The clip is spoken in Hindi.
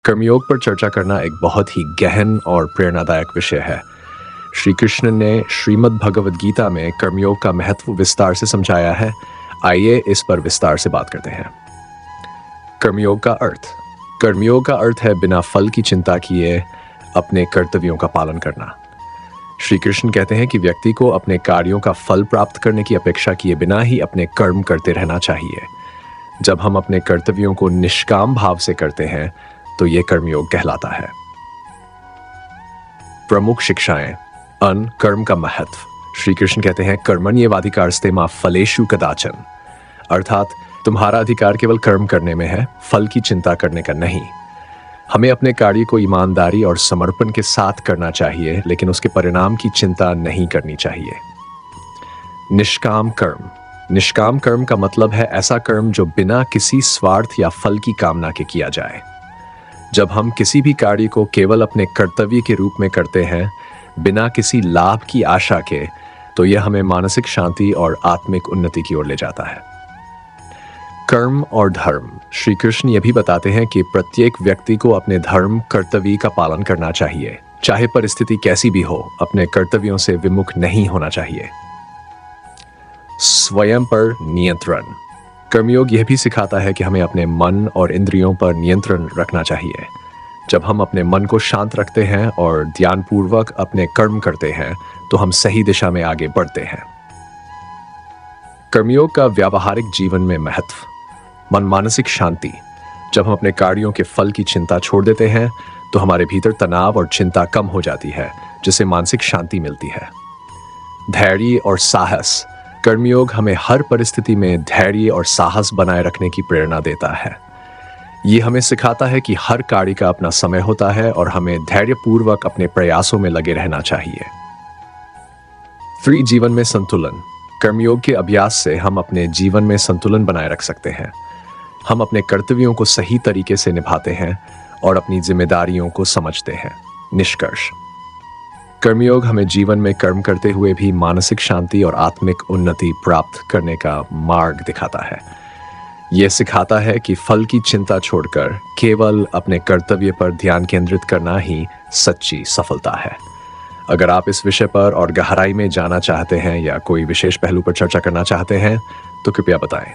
कर्मयोग पर चर्चा करना एक बहुत ही गहन और प्रेरणादायक विषय है। श्री कृष्ण ने श्रीमद् भगवद गीता में कर्मयोग का महत्व विस्तार से समझाया है। आइए इस पर विस्तार से बात करते हैं। कर्मयोग का अर्थ। कर्मयोग का अर्थ है बिना फल की चिंता किए अपने कर्तव्यों का पालन करना। श्री कृष्ण कहते हैं कि व्यक्ति को अपने कार्यों का फल प्राप्त करने की अपेक्षा किए बिना ही अपने कर्म करते रहना चाहिए। जब हम अपने कर्तव्यों को निष्काम भाव से करते हैं तो यह कर्मयोग कहलाता है। प्रमुख शिक्षाएं। अन कर्म का महत्व। श्री कृष्ण कहते हैं कर्मण्येवाधिकारस्ते मा फलेषु कदाचन, अर्थात तुम्हारा अधिकार केवल कर्म करने में है, फल की चिंता करने का नहीं। हमें अपने कार्य को ईमानदारी और समर्पण के साथ करना चाहिए, लेकिन उसके परिणाम की चिंता नहीं करनी चाहिए। निष्काम कर्म। निष्काम कर्म का मतलब है ऐसा कर्म जो बिना किसी स्वार्थ या फल की कामना के किया जाए। जब हम किसी भी कार्य को केवल अपने कर्तव्य के रूप में करते हैं, बिना किसी लाभ की आशा के, तो यह हमें मानसिक शांति और आत्मिक उन्नति की ओर ले जाता है। कर्म और धर्म। श्री कृष्ण यह भी बताते हैं कि प्रत्येक व्यक्ति को अपने धर्म कर्तव्य का पालन करना चाहिए। चाहे परिस्थिति कैसी भी हो, अपने कर्तव्यों से विमुख नहीं होना चाहिए। स्वयं पर नियंत्रण। कर्मयोग यह भी सिखाता है कि हमें अपने मन और इंद्रियों पर नियंत्रण रखना चाहिए। जब हम अपने मन को शांत रखते हैं और ध्यानपूर्वक अपने कर्म करते हैं तो हम सही दिशा में आगे बढ़ते हैं। कर्मयोग का व्यावहारिक जीवन में महत्व। मन मानसिक शांति। जब हम अपने कार्यों के फल की चिंता छोड़ देते हैं तो हमारे भीतर तनाव और चिंता कम हो जाती है, जिससे मानसिक शांति मिलती है। धैर्य और साहस। कर्मयोग हमें हर परिस्थिति में धैर्य और साहस बनाए रखने की प्रेरणा देता है। ये हमें सिखाता है कि हर कार्य का अपना समय होता है और हमें धैर्यपूर्वक अपने प्रयासों में लगे रहना चाहिए। 3 जीवन में संतुलन। कर्मयोग के अभ्यास से हम अपने जीवन में संतुलन बनाए रख सकते हैं। हम अपने कर्तव्यों को सही तरीके से निभाते हैं और अपनी जिम्मेदारियों को समझते हैं। निष्कर्ष। कर्मयोग हमें जीवन में कर्म करते हुए भी मानसिक शांति और आत्मिक उन्नति प्राप्त करने का मार्ग दिखाता है। यह सिखाता है कि फल की चिंता छोड़कर केवल अपने कर्तव्य पर ध्यान केंद्रित करना ही सच्ची सफलता है। अगर आप इस विषय पर और गहराई में जाना चाहते हैं या कोई विशेष पहलू पर चर्चा करना चाहते हैं तो कृपया बताएं।